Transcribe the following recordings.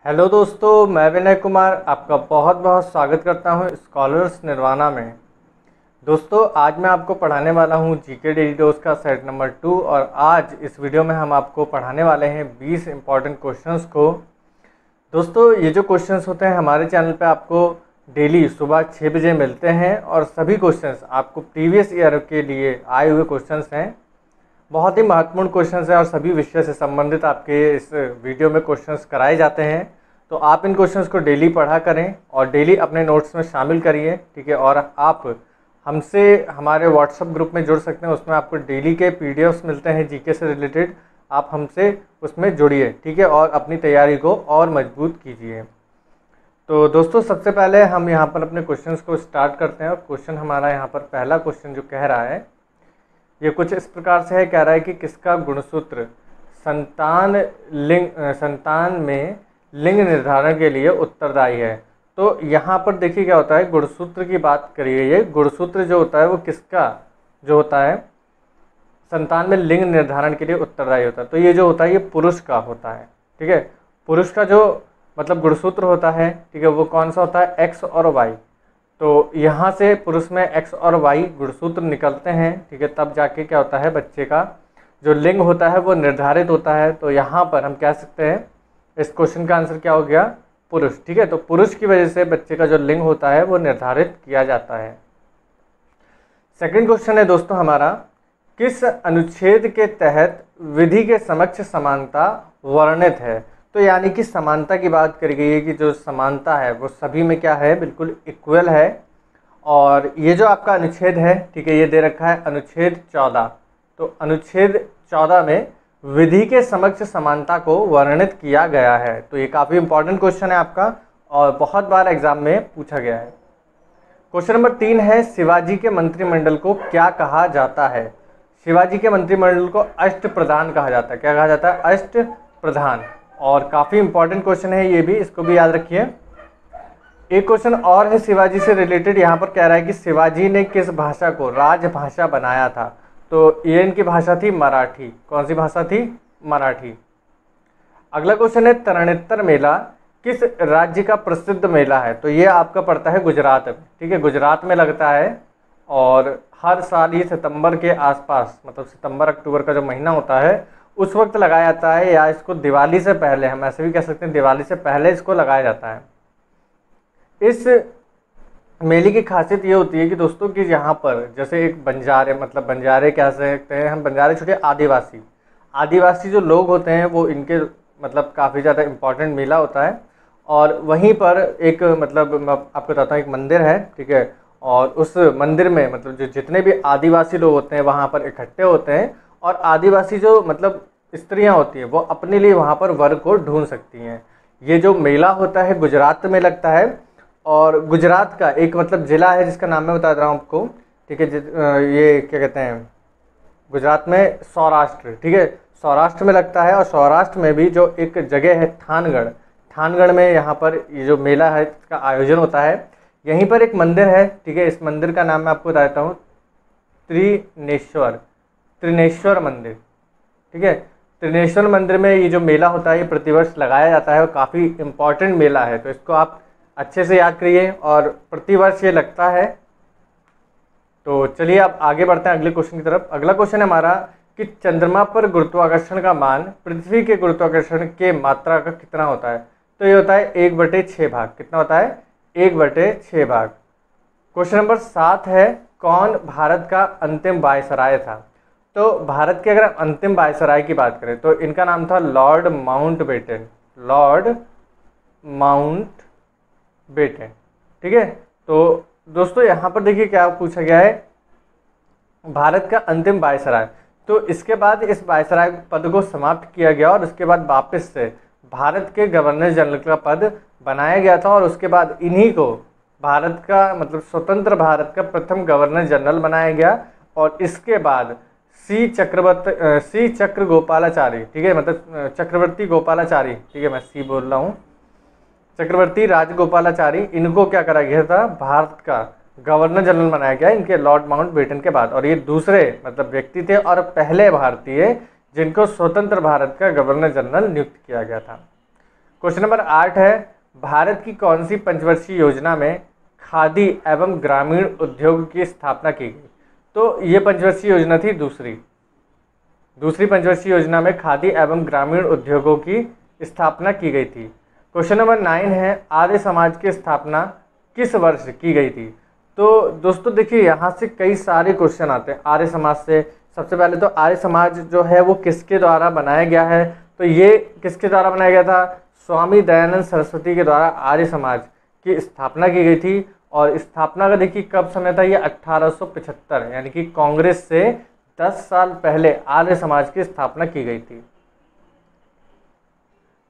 Hello दोस्तों, मैं विनय कुमार आपका बहुत बहुत स्वागत करता हूं स्कॉलर्स निर्वाणा में। दोस्तों, आज मैं आपको पढ़ाने वाला हूं जीके डेली डोज का सेट नंबर 2 और आज इस वीडियो में हम आपको पढ़ाने वाले हैं 20 इंपॉर्टेंट क्वेश्चंस को। दोस्तों, ये जो क्वेश्चंस होते हैं हमारे चैनल पे आपको डेली सुबह 6 बजे मिलते हैं और सभी क्वेश्चंस आपको प्रीवियस ईयर के लिए आए हुए क्वेश्चंस हैं। बहुत ही महत्वपूर्ण क्वेश्चंस हैं और सभी विषय से संबंधित आपके इस वीडियो में क्वेश्चंस कराए जाते हैं। तो आप इन क्वेश्चंस को डेली पढ़ा करें और डेली अपने नोट्स में शामिल करिए, ठीक है। और आप हमसे हमारे व्हाट्सएप ग्रुप में जुड़ सकते हैं, उसमें आपको डेली के पीडीएफ्स मिलते हैं जीके से रिलेटेड। आप हमसे उसमें जुड़िए, ठीक है, और अपनी तैयारी को और मजबूत कीजिए। तो दोस्तों, सबसे पहले हम यहाँ पर अपने क्वेश्चंस को स्टार्ट करते हैं और क्वेश्चन हमारा यहाँ पर पहला क्वेश्चन जो कह रहा है ये कुछ इस प्रकार से है। कह रहा है कि किसका गुणसूत्र संतान में लिंग निर्धारण के लिए उत्तरदायी है। तो यहाँ पर देखिए क्या होता है, गुणसूत्र की बात करिए। ये गुणसूत्र जो होता है वो किसका जो होता है संतान में लिंग निर्धारण के लिए उत्तरदायी होता है। तो ये जो होता है ये पुरुष का होता है, ठीक है। पुरुष का जो मतलब गुणसूत्र होता है, ठीक है, वो कौन सा होता है, एक्स और वाई। तो यहाँ से पुरुष में एक्स और वाई गुणसूत्र निकलते हैं, ठीक है, तब जाके क्या होता है बच्चे का जो लिंग होता है वो निर्धारित होता है। तो यहाँ पर हम कह सकते हैं इस क्वेश्चन का आंसर क्या हो गया, पुरुष, ठीक है। तो पुरुष की वजह से बच्चे का जो लिंग होता है वो निर्धारित किया जाता है। सेकंड क्वेश्चन है दोस्तों हमारा, किस अनुच्छेद के तहत विधि के समक्ष समानता वर्णित है। तो यानी कि समानता की बात करी गई है कि जो समानता है वो सभी में क्या है, बिल्कुल इक्वल है। और ये जो आपका अनुच्छेद है, ठीक है, ये दे रखा है अनुच्छेद 14। तो अनुच्छेद 14 में विधि के समक्ष समानता को वर्णित किया गया है। तो ये काफ़ी इंपॉर्टेंट क्वेश्चन है आपका और बहुत बार एग्जाम में पूछा गया है। क्वेश्चन नंबर 3 है, शिवाजी के मंत्रिमंडल को क्या कहा जाता है। शिवाजी के मंत्रिमंडल को अष्ट प्रधान कहा जाता है। क्या कहा जाता है, अष्ट प्रधान। और काफ़ी इंपॉर्टेंट क्वेश्चन है ये भी, इसको भी याद रखिए। एक क्वेश्चन और है शिवाजी से रिलेटेड, यहाँ पर कह रहा है कि शिवाजी ने किस भाषा को राजभाषा बनाया था। तो ये इनकी भाषा थी मराठी। कौन सी भाषा थी, मराठी। अगला क्वेश्चन है, तरणोत्तर मेला किस राज्य का प्रसिद्ध मेला है। तो ये आपका पड़ता है गुजरात में, ठीक है, गुजरात में लगता है। और हर साल ये सितंबर के आसपास, मतलब सितंबर अक्टूबर का जो महीना होता है उस वक्त लगाया जाता है, या इसको दिवाली से पहले, हम ऐसे भी कह सकते हैं दिवाली से पहले इसको लगाया जाता है। इस मेले की खासियत ये होती है कि दोस्तों कि यहाँ पर जैसे एक बंजारे, मतलब बंजारे कह सकते हैं हम, बंजारे छोटे आदिवासी जो लोग होते हैं वो इनके मतलब काफ़ी ज़्यादा इम्पॉर्टेंट मेला होता है। और वहीं पर एक मतलब मैं आपको बताता हूँ, एक मंदिर है, ठीक है, और उस मंदिर में मतलब जो जितने भी आदिवासी लोग होते हैं वहाँ पर इकट्ठे होते हैं। और आदिवासी जो मतलब स्त्रियाँ होती हैं वो अपने लिए वहाँ पर वर को ढूंढ सकती हैं। ये जो मेला होता है गुजरात में लगता है। और गुजरात का एक मतलब ज़िला है जिसका नाम मैं बता रहा हूँ आपको, ठीक है। ये क्या कहते हैं, गुजरात में सौराष्ट्र, ठीक है, सौराष्ट्र में लगता है। और सौराष्ट्र में भी जो एक जगह है थानगढ़ में यहाँ पर ये जो मेला है इसका आयोजन होता है। यहीं पर एक मंदिर है, ठीक है, इस मंदिर का नाम मैं आपको बता देता हूँ, त्रिनेश्वर मंदिर, ठीक है। त्रिनेश्वर मंदिर में ये जो मेला होता है ये प्रतिवर्ष लगाया जाता है और काफ़ी इम्पॉर्टेंट मेला है। तो इसको आप अच्छे से याद करिए और प्रतिवर्ष ये लगता है। तो चलिए आप आगे बढ़ते हैं अगले क्वेश्चन की तरफ। अगला क्वेश्चन है हमारा कि चंद्रमा पर गुरुत्वाकर्षण का मान पृथ्वी के गुरुत्वाकर्षण के मात्रा का कितना होता है। तो ये होता है 1/6 भाग। कितना होता है, 1/6 भाग। क्वेश्चन नंबर 7 है, कौन भारत का अंतिम वायसराय था। तो भारत के अगर अंतिम वायसराय की बात करें तो इनका नाम था लॉर्ड माउंटबेटन, ठीक है। तो दोस्तों यहाँ पर देखिए क्या पूछा गया है, भारत का अंतिम वायसराय। तो इसके बाद इस वायसराय पद को समाप्त किया गया और उसके बाद वापस से भारत के गवर्नर जनरल का पद बनाया गया था। और उसके बाद इन्हीं को भारत का मतलब स्वतंत्र भारत का प्रथम गवर्नर जनरल बनाया गया। और इसके बाद सी चक्र गोपालाचारी, ठीक है, मतलब चक्रवर्ती गोपालाचारी, ठीक है, मैं सी बोल रहा हूँ, चक्रवर्ती राजगोपालाचारी, इनको क्या करा गया था, भारत का गवर्नर जनरल बनाया गया इनके लॉर्ड माउंटबेटन के बाद। और ये दूसरे मतलब व्यक्ति थे और पहले भारतीय जिनको स्वतंत्र भारत का गवर्नर जनरल नियुक्त किया गया था। क्वेश्चन नंबर 8 है, भारत की कौन सी पंचवर्षीय योजना में खादी एवं ग्रामीण उद्योग की स्थापना की गई? तो ये पंचवर्षीय योजना थी दूसरी पंचवर्षीय योजना में खादी एवं ग्रामीण उद्योगों की स्थापना की गई थी। क्वेश्चन नंबर 9 है, आर्य समाज की स्थापना किस वर्ष की गई थी? तो दोस्तों देखिए यहाँ से कई सारे क्वेश्चन आते हैं आर्य समाज से। सबसे पहले तो आर्य समाज जो है वो किसके द्वारा बनाया गया है? तो ये किसके द्वारा बनाया गया था? स्वामी दयानंद सरस्वती के द्वारा आर्य समाज की स्थापना की गई थी। और स्थापना का देखिए कब समय था? ये 1875, यानी कि कांग्रेस से 10 साल पहले आर्य समाज की स्थापना की गई थी।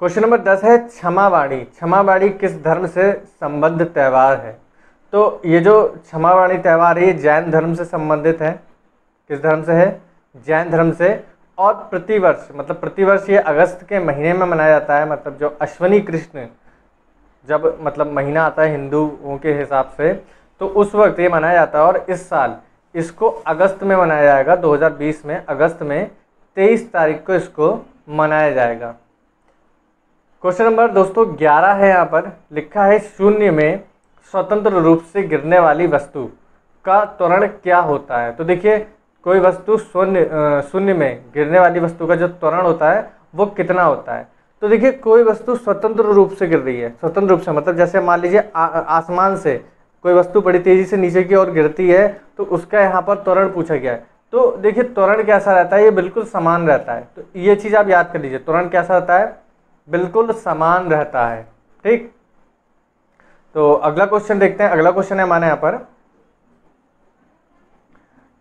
क्वेश्चन नंबर 10 है, क्षमावाणी। क्षमावाणी किस धर्म से संबद्ध त्यौहार है? तो ये जो क्षमावाणी त्यौहार है ये जैन धर्म से संबंधित है। किस धर्म से है? जैन धर्म से। और प्रतिवर्ष ये अगस्त के महीने में मनाया जाता है। मतलब जो अश्विनी कृष्ण जब मतलब महीना आता है हिंदुओं के हिसाब से, तो उस वक्त ये मनाया जाता है। और इस साल इसको अगस्त में मनाया जाएगा, 2020 में अगस्त में 23 तारीख को इसको मनाया जाएगा। क्वेश्चन नंबर दोस्तों 11 है, यहाँ पर लिखा है, शून्य में स्वतंत्र रूप से गिरने वाली वस्तु का त्वरण क्या होता है? तो देखिए कोई वस्तु शून्य में गिरने वाली वस्तु का जो त्वरण होता है वो कितना होता है? तो देखिए कोई वस्तु स्वतंत्र रूप से गिर रही है। स्वतंत्र रूप से मतलब जैसे मान लीजिए आसमान से कोई वस्तु बड़ी तेजी से नीचे की ओर गिरती है, तो उसका यहाँ पर त्वरण पूछा गया है। तो देखिए त्वरण कैसा रहता है? ये बिल्कुल समान रहता है। तो ये चीज़ आप याद कर लीजिए, त्वरण कैसा रहता है? बिल्कुल समान रहता है। ठीक, तो अगला क्वेश्चन देखते हैं। अगला क्वेश्चन है हमारे यहाँ पर,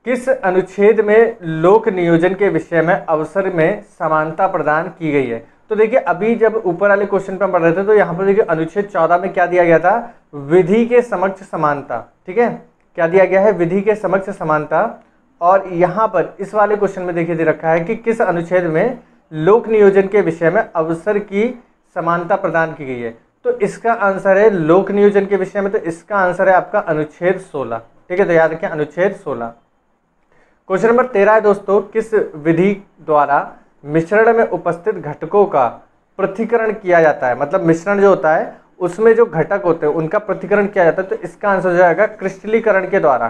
किस अनुच्छेद में लोक नियोजन के विषय में अवसर में समानता प्रदान की गई है? तो देखिए अभी जब ऊपर वाले क्वेश्चन पे हम पढ़ रहे थे तो यहाँ पर देखिए अनुच्छेद 14 में क्या दिया गया था? विधि के समक्ष समानता। ठीक है, क्या दिया गया है? विधि के समक्ष समानता। और यहाँ पर इस वाले क्वेश्चन में देखिए दे रखा है कि किस अनुच्छेद में लोक नियोजन के विषय में अवसर की समानता प्रदान की गई है? तो इसका आंसर है लोक नियोजन के विषय में, तो इसका आंसर है आपका अनुच्छेद 16। ठीक है, तो याद रखें अनुच्छेद 16। क्वेश्चन नंबर 13 है दोस्तों, किस विधि द्वारा मिश्रण में उपस्थित घटकों का पृथक्करण किया जाता है? मतलब मिश्रण जो होता है उसमें जो घटक होते हैं उनका पृथक्करण किया जाता है। तो इसका आंसर हो जाएगा क्रिस्टलीकरण के द्वारा।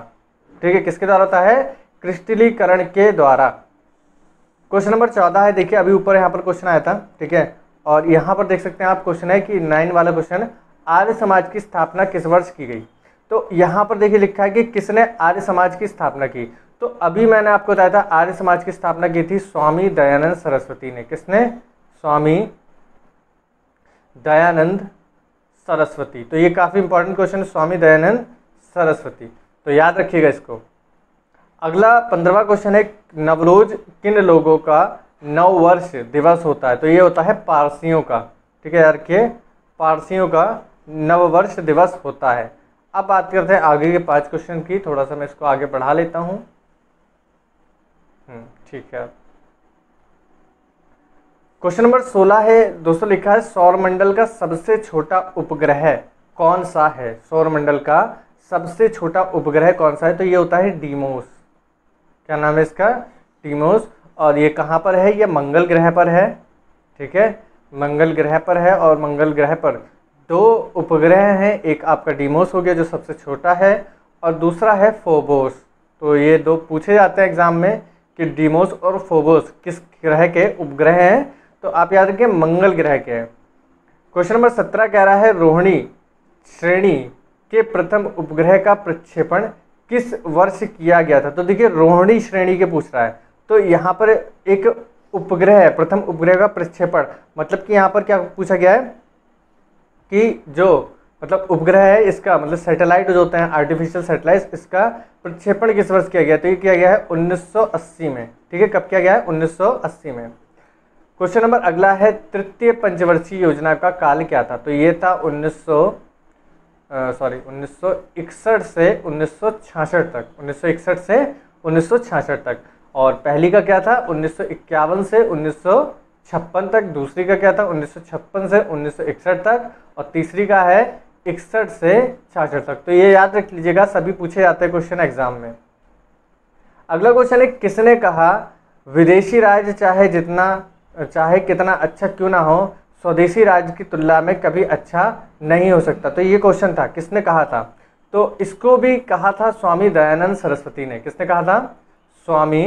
ठीक है, किसके द्वारा होता है? क्रिस्टलीकरण के द्वारा। क्वेश्चन नंबर 14 है, देखिए अभी ऊपर यहाँ पर क्वेश्चन आया था। ठीक है, और यहाँ पर देख सकते हैं आप क्वेश्चन है कि 9 वाला क्वेश्चन, आर्य समाज की स्थापना किस वर्ष की गई? तो यहाँ पर देखिए लिखा है कि किसने आर्य समाज की स्थापना की? तो अभी मैंने आपको बताया था आर्य समाज की स्थापना की थी स्वामी दयानंद सरस्वती ने। किसने? स्वामी दयानंद सरस्वती। तो ये काफ़ी इंपॉर्टेंट क्वेश्चन है, स्वामी दयानंद सरस्वती, तो याद रखिएगा इसको। अगला 15वां क्वेश्चन है, नवरोज किन लोगों का नववर्ष दिवस होता है? तो ये होता है पारसियों का। ठीक है, याद रखिए पारसियों का नववर्ष दिवस होता है। अब बात करते हैं आगे के 5 क्वेश्चन की। थोड़ा सा मैं इसको आगे बढ़ा लेता हूँ। ठीक है, क्वेश्चन नंबर 16 है दोस्तों, लिखा है सौरमंडल का सबसे छोटा उपग्रह कौन सा है? सौरमंडल का सबसे छोटा उपग्रह कौन सा है? तो ये होता है डीमोस। क्या नाम है इसका? डीमोस। और ये कहाँ पर है? ये मंगल ग्रह पर है। ठीक है, मंगल ग्रह पर है। और मंगल ग्रह पर 2 उपग्रह हैं, एक आपका डीमोस हो गया जो सबसे छोटा है, और दूसरा है फोबोस। तो ये 2 पूछे जाते हैं एग्जाम में कि डीमोस और फोबोस किस ग्रह के उपग्रह हैं? तो आप याद रखिए मंगल ग्रह के हैं। क्वेश्चन नंबर 17 कह रहा है, रोहिणी श्रेणी के प्रथम उपग्रह का प्रक्षेपण किस वर्ष किया गया था? तो देखिए रोहिणी श्रेणी के पूछ रहा है, तो यहाँ पर एक उपग्रह है, प्रथम उपग्रह का प्रक्षेपण, मतलब कि यहाँ पर क्या पूछा गया है कि जो मतलब उपग्रह है इसका मतलब सैटेलाइट जो होते हैं आर्टिफिशियल सैटेलाइट, इसका प्रक्षेपण किस वर्ष किया गया? तो ये किया गया है 1980 में। ठीक है, कब किया गया है? 1980 में। क्वेश्चन नंबर अगला है, तृतीय पंचवर्षीय योजना का काल क्या था? तो ये था 1961 से 1966 तक, 1961 से 1966 तक। और पहली का क्या था? 1951 से 1956 तक। दूसरी का क्या था? 1956 से 1961 तक। और तीसरी का है 61 से 66 तक। तो ये याद रख लीजिएगा, सभी पूछे जाते हैं क्वेश्चन एग्जाम में। अगला क्वेश्चन है, किसने कहा विदेशी राज्य चाहे कितना अच्छा क्यों ना हो, स्वदेशी राज्य की तुलना में कभी अच्छा नहीं हो सकता। तो ये क्वेश्चन था, किसने कहा था? तो इसको भी कहा था स्वामी दयानंद सरस्वती ने। किसने कहा था? स्वामी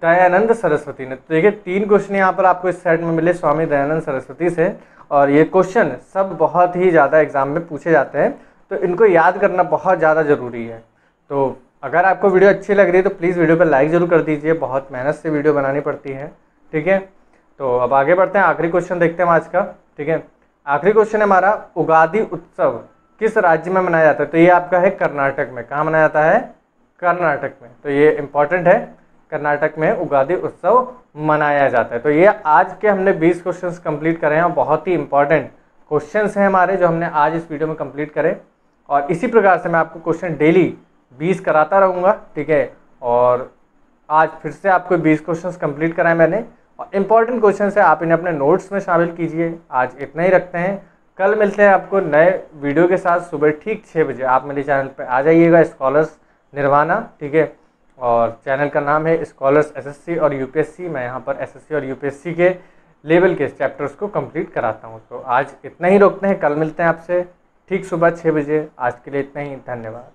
दयानंद सरस्वती ने। तो देखिए 3 क्वेश्चन यहाँ पर आपको इस सेट में मिले स्वामी दयानंद सरस्वती से, और ये क्वेश्चन सब बहुत ही ज़्यादा एग्जाम में पूछे जाते हैं, तो इनको याद करना बहुत ज़्यादा ज़रूरी है। तो अगर आपको वीडियो अच्छी लग रही है तो प्लीज़ वीडियो पर लाइक ज़रूर कर दीजिए, बहुत मेहनत से वीडियो बनानी पड़ती है, ठीक है। तो अब आगे बढ़ते हैं, आखिरी क्वेश्चन देखते हैं आज का, ठीक है। आखिरी क्वेश्चन है हमारा, उगादि उत्सव किस राज्य में मनाया जाता है? तो ये आपका है कर्नाटक में। कहाँ मनाया जाता है? कर्नाटक में। तो ये इंपॉर्टेंट है, कर्नाटक में उगादि उत्सव मनाया जाता है। तो ये आज के हमने 20 क्वेश्चंस कंप्लीट करे हैं, और बहुत ही इंपॉर्टेंट क्वेश्चंस हैं हमारे जो हमने आज इस वीडियो में कंप्लीट करे। और इसी प्रकार से मैं आपको क्वेश्चन डेली 20 कराता रहूँगा, ठीक है। और आज फिर से आपको 20 क्वेश्चंस कंप्लीट कराए मैंने, और इंपॉर्टेंट क्वेश्चन है, आप इन्हें अपने नोट्स में शामिल कीजिए। आज इतना ही रखते हैं, कल मिलते हैं आपको नए वीडियो के साथ सुबह ठीक 6 बजे। आप मेरे चैनल पर आ जाइएगा, स्कॉलर्स निर्वाणा, ठीक है। और चैनल का नाम है स्कॉलर्स एसएससी और यूपीएससी। मैं यहाँ पर एसएससी और यूपीएससी के लेवल के चैप्टर्स को कंप्लीट कराता हूँ। तो आज इतना ही रोकते हैं, कल मिलते हैं आपसे ठीक सुबह 6 बजे। आज के लिए इतना ही, धन्यवाद।